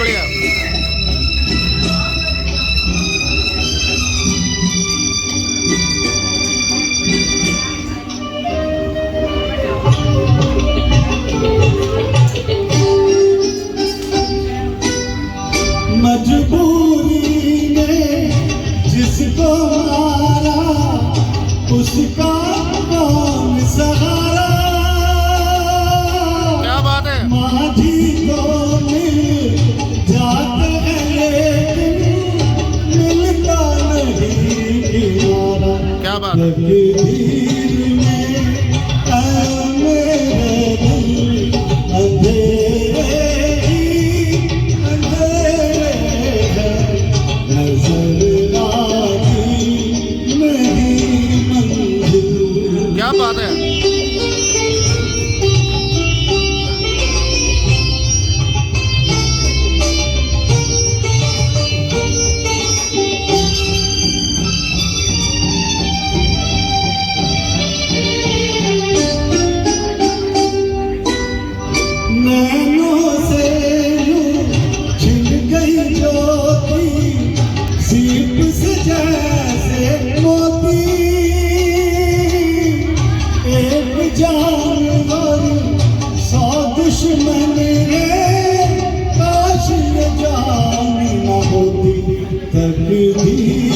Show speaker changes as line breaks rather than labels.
बढ़िया।
मजबूरी ने जिसको मारा उसका कौन सहारा।
क्या बात है।
माझी को मिल जाते हैं लेकिन मिलता नहीं किनारा।
क्या बात है।
तकदीर में है मेरे दिल अंधेरे ही अंधेरे हैं। नजर आती नहीं मंजिल।
क्या बात है।
नैनों से यूं छिन गई ज्योति सीप से जैसे मोती। एक जानवर 100 दुश्मन रे काश ये जान न होती। तकदीर